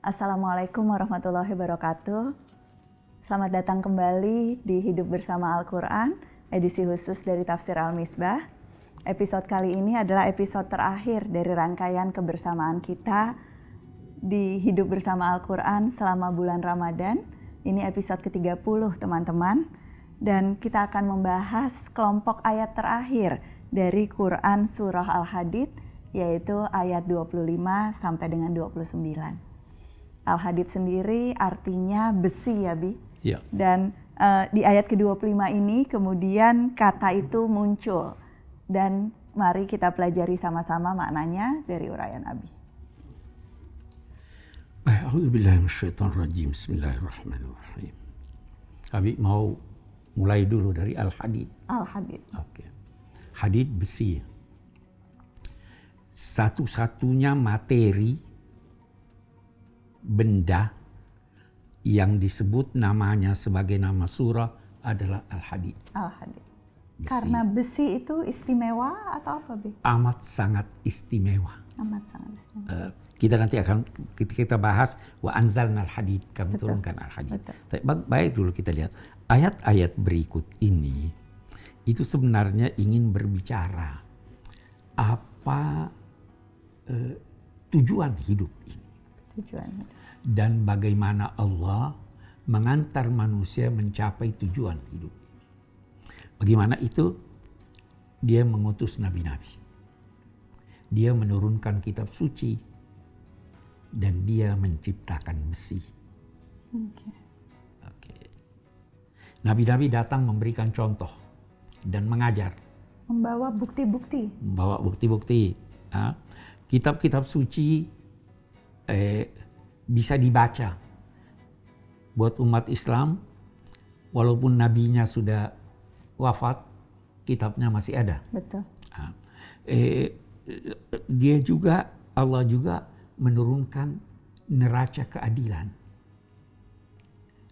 Assalamualaikum warahmatullahi wabarakatuh. Selamat datang kembali di Hidup Bersama Al-Quran, edisi khusus dari Tafsir Al-Misbah. Episode kali ini adalah episode terakhir dari rangkaian kebersamaan kita di Hidup Bersama Al-Quran selama bulan Ramadan. Ini episode ke-30 teman-teman. Dan kita akan membahas kelompok ayat terakhir dari Quran Surah Al-Hadid, yaitu ayat 25 sampai dengan 29. Al-Hadid sendiri artinya besi ya Bi? Ya. Dan di ayat ke-25 ini kemudian kata itu muncul. Dan mari kita pelajari sama-sama maknanya dari uraian Abi. A'udzubillahi minasyaitonirrajim. Bismillahirrahmanirrahim. Abi mau mulai dulu dari Al-Hadid. Al-Hadid. Oke. Hadid besi. Satu-satunya materi benda yang disebut namanya sebagai nama surah adalah Al-Hadid. Al-Hadid. Besi. Karena besi itu istimewa atau apa, Bi? Amat sangat istimewa. Amat sangat istimewa. Kita nanti akan kita bahas wa anzalna al-hadid, kami turunkan al-hadid. Baik dulu kita lihat ayat-ayat berikut ini itu sebenarnya ingin berbicara apa tujuan hidup ini. Dan bagaimana Allah mengantar manusia mencapai tujuan hidup ini. Bagaimana itu? Dia mengutus nabi-nabi. Dia menurunkan kitab suci. Dan dia menciptakan besi. Oke. Nabi-nabi datang memberikan contoh dan mengajar. Membawa bukti-bukti. Membawa bukti-bukti. Kitab-kitab suci bisa dibaca buat umat Islam, walaupun nabinya sudah wafat, kitabnya masih ada. Betul. Allah juga menurunkan neraca keadilan.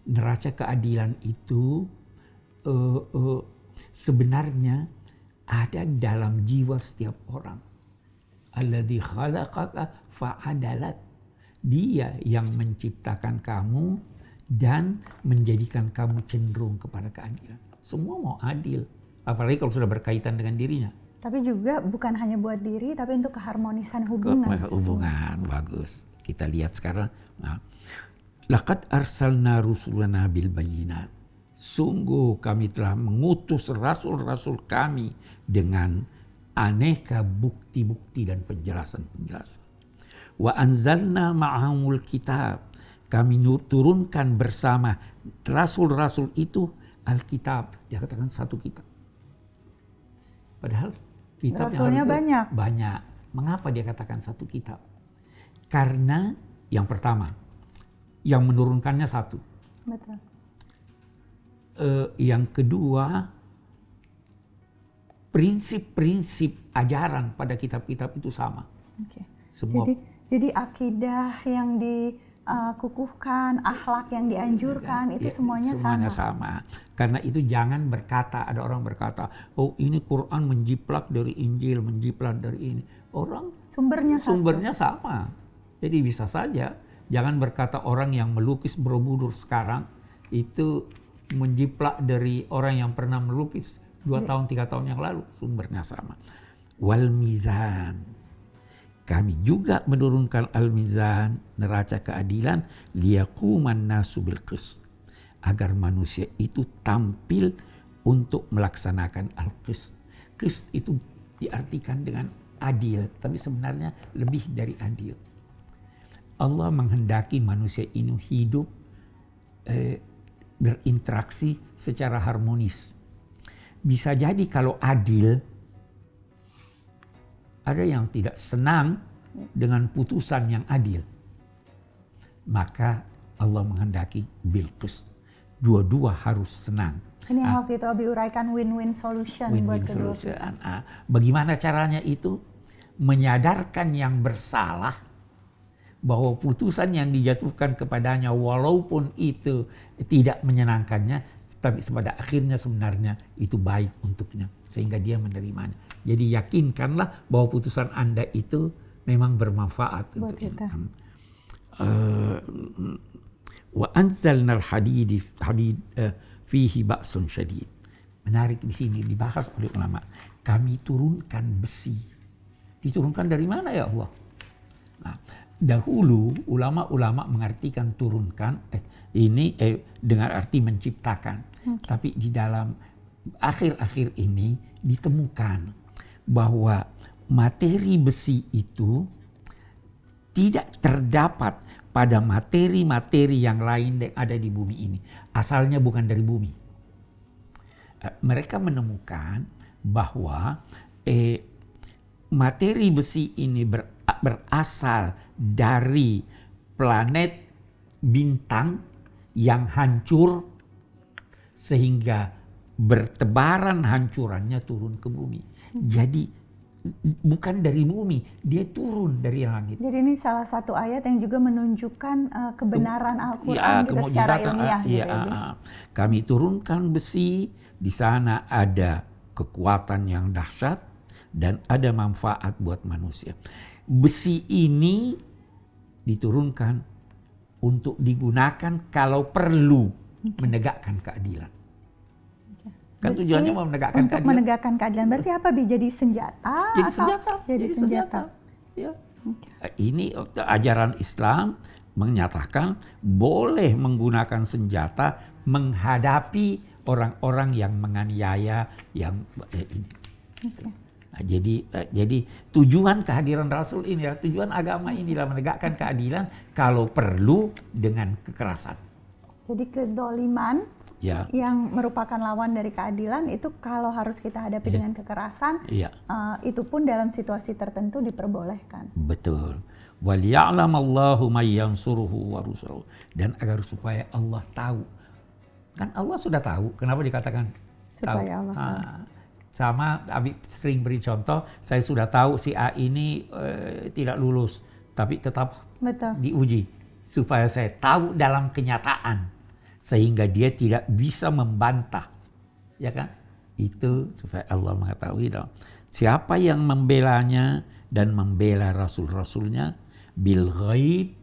Neraca keadilan itu sebenarnya ada dalam jiwa setiap orang. Alladzi khalaqaka fa'adalat. Dia yang menciptakan kamu dan menjadikan kamu cenderung kepada keadilan. Semua mau adil, apalagi kalau sudah berkaitan dengan dirinya. Tapi juga bukan hanya buat diri, tapi untuk keharmonisan hubungan. Hubungan, bagus. Kita lihat sekarang. Laqad arsalna rusulana bil bayyinat. Sungguh kami telah mengutus rasul-rasul kami dengan aneka bukti-bukti dan penjelasan-penjelasan. Wa anzalna ma'ahumul kitab. Kami turunkan bersama rasul-rasul itu Alkitab. Dia katakan satu kitab. Padahal kitab rasulnya banyak. Banyak. Mengapa dia katakan satu kitab? Karena yang pertama, yang menurunkannya satu. Betul. Yang kedua, prinsip-prinsip ajaran pada kitab-kitab itu sama. Okay. Semua. Jadi akidah yang dikukuhkan, akhlak yang dianjurkan itu semuanya sama. Karena itu jangan berkata, ada orang berkata, oh ini Quran menjiplak dari Injil, menjiplak dari ini. Orang sumbernya sama. Jadi bisa saja, jangan berkata orang yang melukis Borobudur sekarang itu menjiplak dari orang yang pernah melukis 2 tahun, 3 tahun yang lalu. Sumbernya sama. Wal mizan. Kami juga menurunkan al-mizan, neraca keadilan, liyaquman nasu bil qist. Agar manusia itu tampil untuk melaksanakan al-qist. Qist itu diartikan dengan adil, tapi sebenarnya lebih dari adil. Allah menghendaki manusia ini hidup berinteraksi secara harmonis. Bisa jadi kalau adil, ada yang tidak senang dengan putusan yang adil. Maka Allah menghendaki bil qist. Dua-dua harus senang. Ini yang waktu itu Abi uraikan win-win solution. Win-win solution. Bagaimana caranya itu? Menyadarkan yang bersalah bahwa putusan yang dijatuhkan kepadanya walaupun itu tidak menyenangkannya, tapi pada akhirnya sebenarnya itu baik untuknya. Sehingga dia menerimanya. Jadi yakinkanlah bahwa putusan Anda itu memang bermanfaat untuk kita. wa anzalnal hadid fihi ba'sun syadid. Menarik di sini dibahas oleh ulama. Kami turunkan besi. Diturunkan dari mana ya Allah? Nah, dahulu ulama-ulama mengartikan turunkan ini dengan arti menciptakan. Tapi di dalam akhir-akhir ini ditemukan bahwa materi besi itu tidak terdapat pada materi-materi yang lain yang ada di bumi ini. Asalnya bukan dari bumi. Mereka menemukan bahwa materi besi ini berasal dari planet bintang yang hancur sehingga bertebaran hancurannya turun ke bumi. Jadi bukan dari bumi, dia turun dari langit. Jadi ini salah satu ayat yang juga menunjukkan kebenaran Al-Quran gitu secara ilmiah. Kami turunkan besi, di sana ada kekuatan yang dahsyat dan ada manfaat buat manusia. Besi ini diturunkan untuk digunakan kalau perlu menegakkan keadilan. Kan besi tujuannya mau menegakkan untuk keadilan. menegakkan keadilan. Berarti apa, Bi? Jadi senjata? Jadi senjata. Ya. Ini ajaran Islam menyatakan boleh menggunakan senjata menghadapi orang-orang yang menganiaya yang ini. Nah, jadi tujuan kehadiran Rasul ini, tujuan agama inilah menegakkan keadilan kalau perlu dengan kekerasan. Jadi kezoliman yang merupakan lawan dari keadilan itu kalau harus kita hadapi dengan kekerasan, itu pun dalam situasi tertentu diperbolehkan. Betul. Waliya'lamallahu may yansuruhu wa rusuluhu. Dan agar supaya Allah tahu. Kan Allah sudah tahu. Kenapa dikatakan supaya tahu? Allah tahu. Sama Abi sering beri contoh, saya sudah tahu si A ini tidak lulus, tapi tetap diuji supaya saya tahu dalam kenyataan sehingga dia tidak bisa membantah, ya kan? Itu supaya Allah mengetahui dong. Siapa yang membelanya dan membela rasul-rasulnya bil ghaib,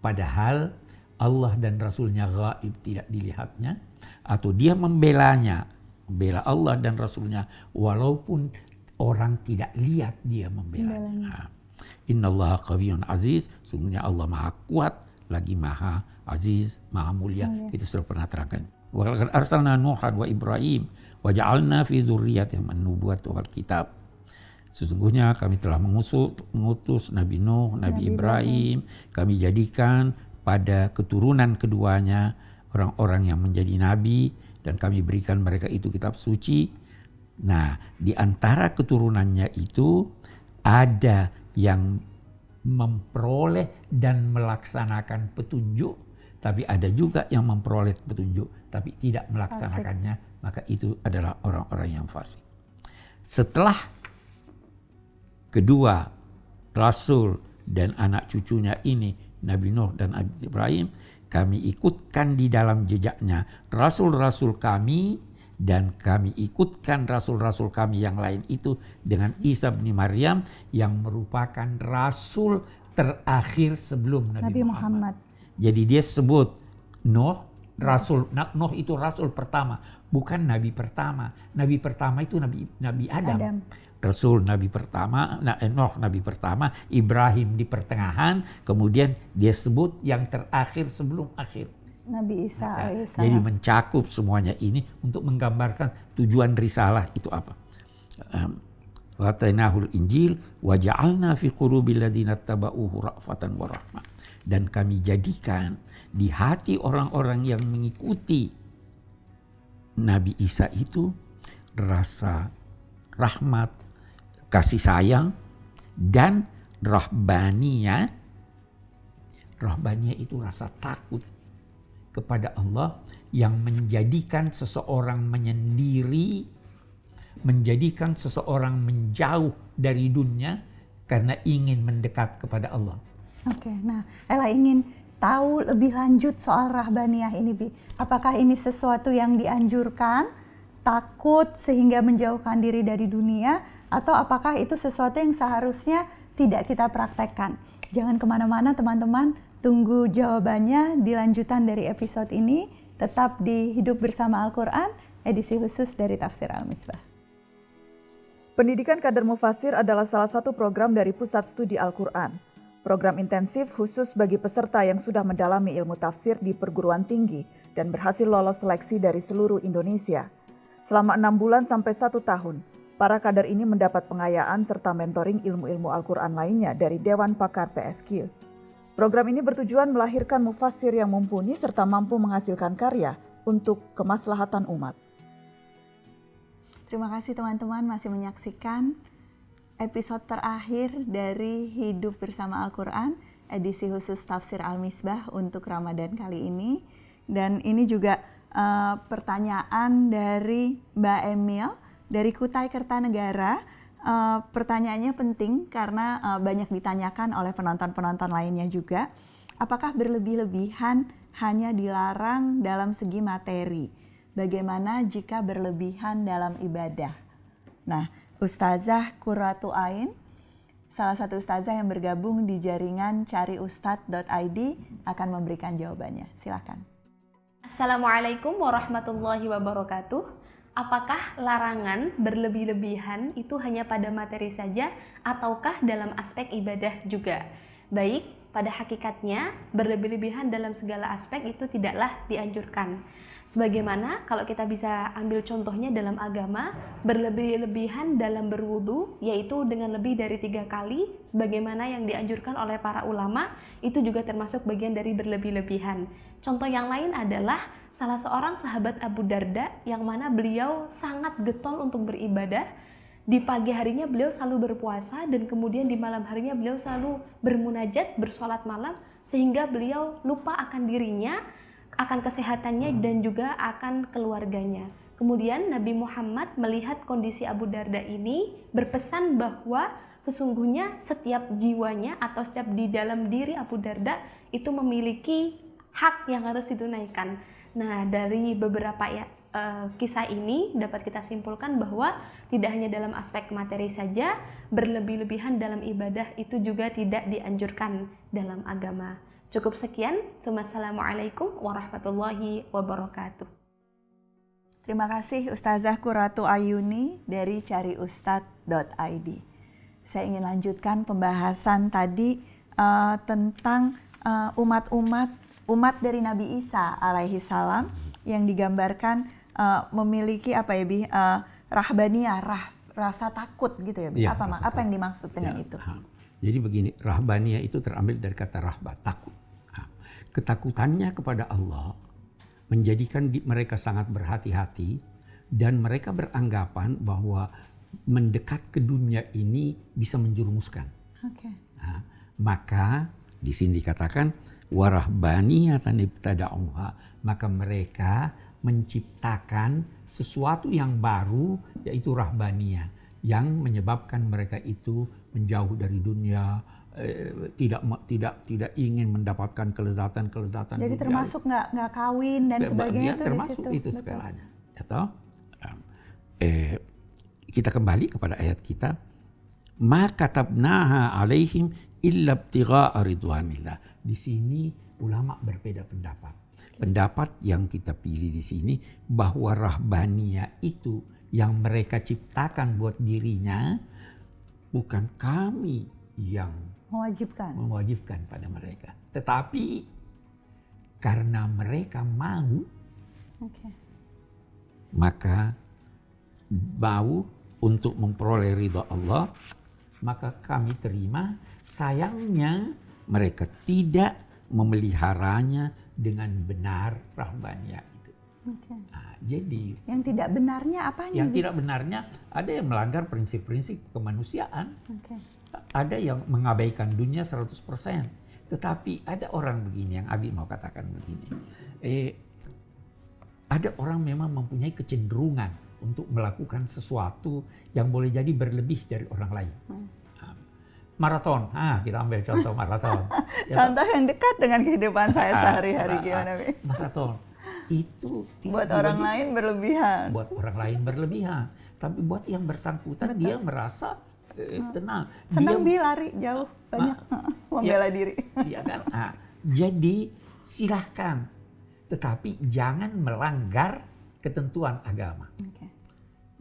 padahal Allah dan rasulnya ghaib tidak dilihatnya, atau dia membela Allah dan rasulnya walaupun orang tidak lihat dia membelanya. Innallaha qawiyyun aziz, sungguhnya Allah maha kuat lagi maha aziz, maha mulia. Itu sudah pernah terangkan. Wa laqad arsalna Nuhan wa Ibrahim wa ja'alna fi dzurriyyatihim an-nubuwwata wal kitab. Sesungguhnya kami telah mengutus Nabi Nuh, Nabi Ibrahim, kami jadikan pada keturunan keduanya orang-orang yang menjadi nabi dan kami berikan mereka itu kitab suci. Nah, di antara keturunannya itu ada yang memperoleh dan melaksanakan petunjuk, tapi ada juga yang memperoleh petunjuk tapi tidak melaksanakannya, maka itu adalah orang-orang yang fasik. Setelah kedua rasul dan anak cucunya ini, Nabi Nuh dan Nabi Ibrahim, kami ikutkan di dalam jejaknya rasul-rasul kami, dan kami ikutkan rasul-rasul kami yang lain itu dengan Isa bin Maryam yang merupakan rasul terakhir sebelum Nabi Muhammad. Jadi dia sebut Nuh rasul. Nuh itu rasul pertama, bukan nabi pertama. Nabi pertama itu Nabi Adam. Rasul Nabi pertama, Nuh Nabi pertama, Ibrahim di pertengahan, kemudian dia sebut yang terakhir sebelum akhir. Nabi Isa alaihissalam. Jadi mencakup semuanya ini untuk menggambarkan tujuan risalah itu apa. Wa atainahul injil wa ja'alna fi qulubil ladzina tabauhu ra'fatan wa rahmah. Dan kami jadikan di hati orang-orang yang mengikuti Nabi Isa itu rasa rahmat, kasih sayang, dan rahbaniyah. Rahbaniyah itu rasa takut kepada Allah yang menjadikan seseorang menyendiri, menjadikan seseorang menjauh dari dunia karena ingin mendekat kepada Allah. Oke, nah Ella ingin tahu lebih lanjut soal rahbaniyah ini, Bi. Apakah ini sesuatu yang dianjurkan, takut sehingga menjauhkan diri dari dunia, atau apakah itu sesuatu yang seharusnya tidak kita praktekkan? Jangan kemana-mana teman-teman, Tunggu jawabannya di lanjutan dari episode ini. Tetap di Hidup Bersama Al-Quran, edisi khusus dari Tafsir Al-Misbah. Pendidikan Kader Mufasir adalah salah satu program dari Pusat Studi Al-Quran. Program intensif khusus bagi peserta yang sudah mendalami ilmu tafsir di perguruan tinggi dan berhasil lolos seleksi dari seluruh Indonesia. Selama 6 bulan sampai 1 tahun, para kader ini mendapat pengayaan serta mentoring ilmu-ilmu Al-Quran lainnya dari Dewan Pakar PSQ. Program ini bertujuan melahirkan mufasir yang mumpuni serta mampu menghasilkan karya untuk kemaslahatan umat. Terima kasih teman-teman masih menyaksikan episode terakhir dari Hidup Bersama Al-Quran, edisi khusus Tafsir Al-Misbah untuk Ramadan kali ini. Dan ini juga pertanyaan dari Mbak Emil dari Kutai Kertanegara. Pertanyaannya penting karena banyak ditanyakan oleh penonton-penonton lainnya juga. Apakah berlebih-lebihan hanya dilarang dalam segi materi? Bagaimana jika berlebihan dalam ibadah? Nah, Ustazah Qurratu Ain, salah satu ustazah yang bergabung di jaringan cariustad.id akan memberikan jawabannya. Silakan. Assalamualaikum warahmatullahi wabarakatuh. Apakah larangan berlebih-lebihan itu hanya pada materi saja ataukah dalam aspek ibadah juga? Baik, pada hakikatnya berlebih-lebihan dalam segala aspek itu tidaklah dianjurkan. Sebagaimana kalau kita bisa ambil contohnya dalam agama, berlebih-lebihan dalam berwudu yaitu dengan lebih dari 3 kali sebagaimana yang dianjurkan oleh para ulama, itu juga termasuk bagian dari berlebih-lebihan. Contoh yang lain adalah salah seorang sahabat Abu Darda yang mana beliau sangat getol untuk beribadah. Di pagi harinya beliau selalu berpuasa dan kemudian di malam harinya beliau selalu bermunajat, bersolat malam sehingga beliau lupa akan dirinya, akan kesehatannya dan juga akan keluarganya. Kemudian Nabi Muhammad melihat kondisi Abu Darda ini berpesan bahwa sesungguhnya setiap jiwanya atau setiap di dalam diri Abu Darda itu memiliki hak yang harus ditunaikan. Nah, dari beberapa kisah ini dapat kita simpulkan bahwa tidak hanya dalam aspek materi saja, berlebih-lebihan dalam ibadah itu juga tidak dianjurkan dalam agama. Cukup sekian. Wassalamualaikum warahmatullahi wabarakatuh. Terima kasih Ustazah Qurratu Ayuni dari cariustad.id. Saya ingin lanjutkan pembahasan tadi tentang umat dari Nabi Isa alaihi salam yang digambarkan memiliki rahbaniyah, rasa takut gitu ya. Ya, apa yang dimaksud dengan itu? Jadi begini, rahbaniyah itu terambil dari kata rahbah, takut. Ketakutannya kepada Allah menjadikan mereka sangat berhati-hati dan mereka beranggapan bahwa mendekat ke dunia ini bisa menjerumuskan. Okay. Nah, maka di sini dikatakan warahbaniyatan ibtada'uha, maka mereka menciptakan sesuatu yang baru yaitu rahbaniyah yang menyebabkan mereka itu menjauh dari dunia, tidak ingin mendapatkan kelezatan jadi dunia. termasuk nggak kawin dan sebagainya itu termasuk di situ. itu segalanya. Atau kita kembali kepada ayat kita, ma katabnaha alaihim illa ibtigha'a ridwanillah. Di sini ulama berbeda pendapat. Pendapat yang kita pilih di sini bahwa rahbaniyah itu yang mereka ciptakan buat dirinya, bukan kami yang mewajibkan pada mereka, tetapi karena mereka mau, maka mau untuk memperoleh ridha Allah, maka kami terima. Sayangnya mereka tidak memeliharanya dengan benar rahbaniyah itu. Nah, jadi yang tidak benarnya apanya? Yang tidak benarnya ada yang melanggar prinsip-prinsip kemanusiaan. Ada yang mengabaikan dunia 100%. Tetapi ada orang begini yang Abi mau katakan begini. Ada orang memang mempunyai kecenderungan untuk melakukan sesuatu yang boleh jadi berlebih dari orang lain. Maraton, kita ambil contoh maraton. Contoh yang dekat dengan kehidupan saya sehari-hari gimana, Bi? Maraton itu buat orang lain berlebihan. Buat orang lain berlebihan, tapi buat yang bersangkutan dia merasa tenang. Senang lari jauh banyak membela diri. Iya kan? Jadi silahkan, tetapi jangan melanggar ketentuan agama. Oke.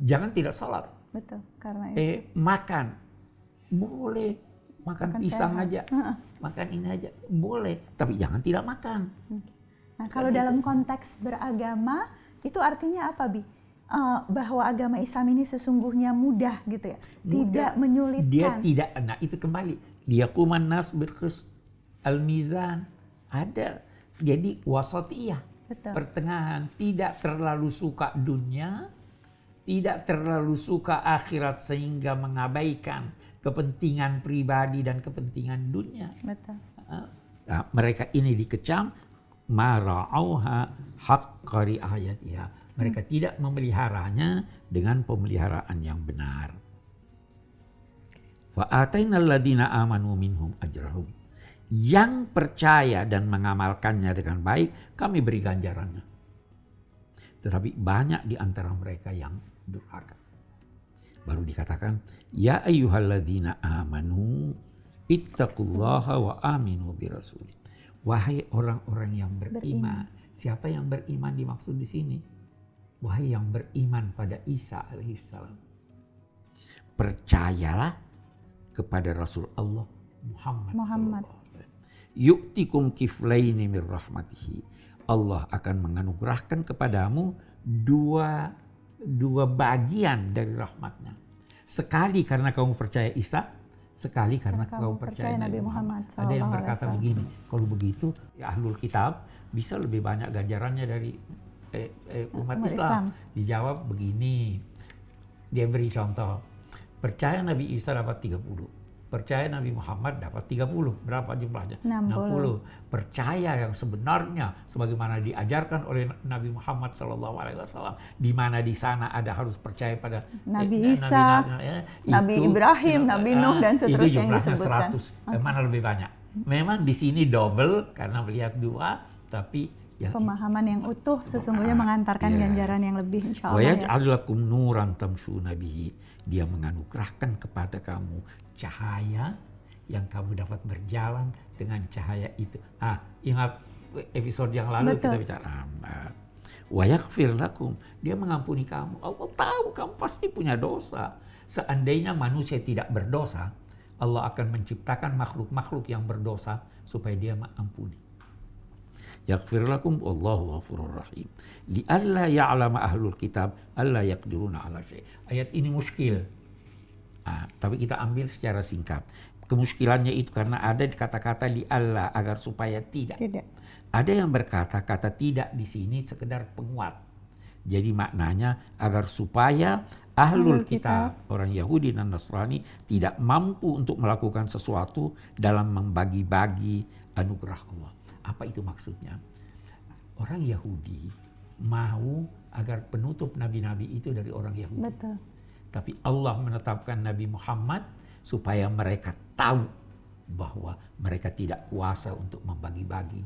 Jangan tidak sholat. Betul, karena itu. Makan, boleh. Makan pisang sehat. aja, makan ini aja, boleh. Tapi jangan tidak makan. Nah, kalau dalam konteks beragama, itu artinya apa, Bi? Bahwa agama Islam ini sesungguhnya mudah gitu ya, tidak menyulitkan. Dia tidak, nah itu kembali. Liyaquman nas bil qist, al-mizan, ada. Jadi wasatiyah, pertengahan. Tidak terlalu suka dunia, tidak terlalu suka akhirat sehingga mengabaikan kepentingan pribadi dan kepentingan dunia. Betul. Nah, mereka ini dikecam mara'auha haqqa ri'ayatiha. Mereka tidak memeliharanya dengan pemeliharaan yang benar. Fa'atainal ladina amanu minhum ajrahum. Yang percaya dan mengamalkannya dengan baik, kami beri ganjarannya. Tetapi banyak di antara mereka yang durhaka. Baru dikatakan, ya ayyuhalladzina amanu ittaqullaha wa aminu birasuli. Wahai orang-orang yang beriman. Siapa yang beriman dimaksud di sini? Wahai yang beriman pada Isa alaihissalam. Percayalah kepada Rasul Allah Muhammad. Yu'tikum kiflaini mir rahmatihi. Allah akan menganugerahkan kepadamu dua bagian dari rahmatnya. Sekali karena kamu percaya Isa, sekali karena kamu percaya Nabi Muhammad. Ada yang berkata begini, kalau begitu ya ahlul kitab bisa lebih banyak ganjarannya dari umat Islam. Dijawab begini, dia beri contoh, percaya Nabi Isa dapat 30. Percaya Nabi Muhammad dapat 30. Berapa jumlahnya? 60. Percaya yang sebenarnya sebagaimana diajarkan oleh Nabi Muhammad SAW, di mana di sana ada harus percaya pada Nabi Isa, Nabi Ibrahim, Nabi Nuh dan seterusnya. Itu jumlahnya yang disebutkan. 100. Mana lebih banyak? Memang di sini double karena melihat dua, tapi pemahaman yang utuh sesungguhnya mengantarkan ganjaran yang lebih, insya Allah. Wa yaj'al lakum nuran tamshuna bihi. Dia menganugerahkan kepada kamu cahaya yang kamu dapat berjalan dengan cahaya itu. Ingat episode yang lalu kita bicara. Wa yaghfir lakum. Dia mengampuni kamu. Allah tahu kamu pasti punya dosa. Seandainya manusia tidak berdosa, Allah akan menciptakan makhluk-makhluk yang berdosa supaya dia mengampuni. Yaghfir lakum wallahu ghafurur rahim. Li'alla ya'lama ahlul kitab alla yaqdiruna ala syai'. Ayat ini muskil. Tapi kita ambil secara singkat. Kemuskilannya itu karena ada di kata-kata li'alla agar supaya tidak. Ada yang berkata kata tidak di sini sekedar penguat. Jadi maknanya agar supaya ahlul kitab, orang Yahudi dan Nasrani tidak mampu untuk melakukan sesuatu dalam membagi-bagi anugerah Allah. Apa itu maksudnya? Orang Yahudi mau agar penutup nabi-nabi itu dari orang Yahudi. Betul. Tapi Allah menetapkan Nabi Muhammad supaya mereka tahu bahwa mereka tidak kuasa untuk membagi-bagi.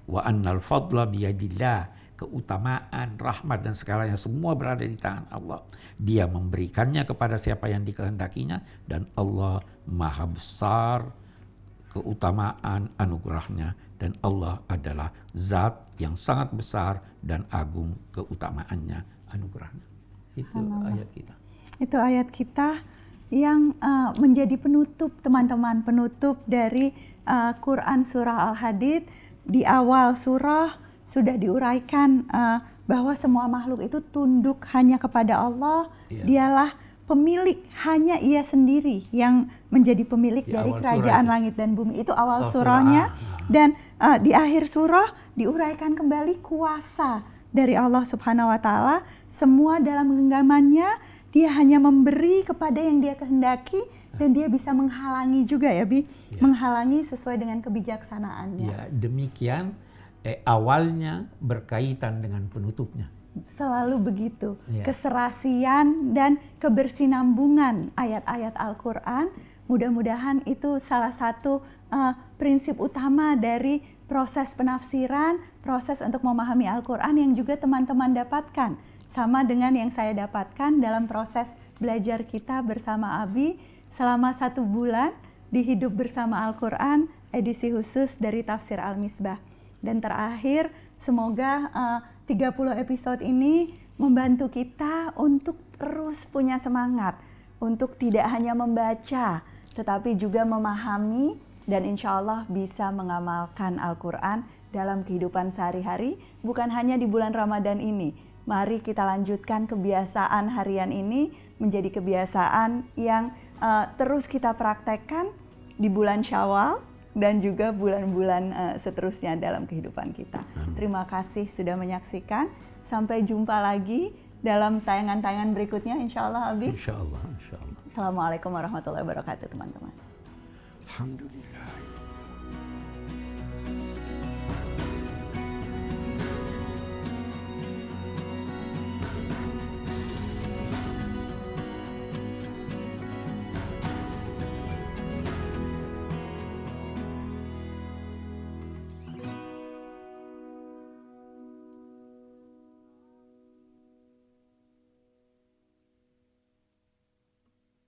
Wa annal fadla biyadillah. Keutamaan, rahmat dan segalanya semua berada di tangan Allah. Dia memberikannya kepada siapa yang dikehendakinya dan Allah Maha Besar keutamaan anugerahnya dan Allah adalah zat yang sangat besar dan agung keutamaannya anugerahnya. Itu ayat kita. Itu ayat kita yang menjadi penutup teman-teman, penutup dari Quran surah Al-Hadid. Di awal surah sudah diuraikan bahwa semua makhluk itu tunduk hanya kepada Allah. Dialah pemilik, hanya Ia sendiri yang menjadi pemilik dari kerajaan langit dan bumi. Itu awal surahnya. Dan di akhir surah diuraikan kembali kuasa dari Allah Subhanahu wa taala. Semua dalam genggamannya, Dia hanya memberi kepada yang Dia kehendaki dan Dia bisa menghalangi juga ya, Bi. Menghalangi sesuai dengan kebijaksanaannya. Ya, demikian awalnya berkaitan dengan penutupnya. Selalu begitu. Keserasian dan kebersinambungan ayat-ayat Al-Quran. Mudah-mudahan itu salah satu prinsip utama dari proses penafsiran, proses untuk memahami Al-Quran yang juga teman-teman dapatkan. Sama dengan yang saya dapatkan dalam proses belajar kita bersama Abi selama 1 bulan di Hidup Bersama Al-Quran, edisi khusus dari Tafsir Al-Misbah. Dan terakhir, semoga 30 episode ini membantu kita untuk terus punya semangat, untuk tidak hanya membaca, tetapi juga memahami dan insya Allah bisa mengamalkan Al-Quran dalam kehidupan sehari-hari, bukan hanya di bulan Ramadan ini. Mari kita lanjutkan kebiasaan harian ini menjadi kebiasaan yang terus kita praktekkan di bulan Syawal dan juga bulan-bulan seterusnya dalam kehidupan kita. Terima kasih sudah menyaksikan. Sampai jumpa lagi dalam tayangan-tayangan berikutnya, insya Allah, Abi. Insya Allah, insya Allah. Assalamualaikum warahmatullahi wabarakatuh, teman-teman. Alhamdulillah.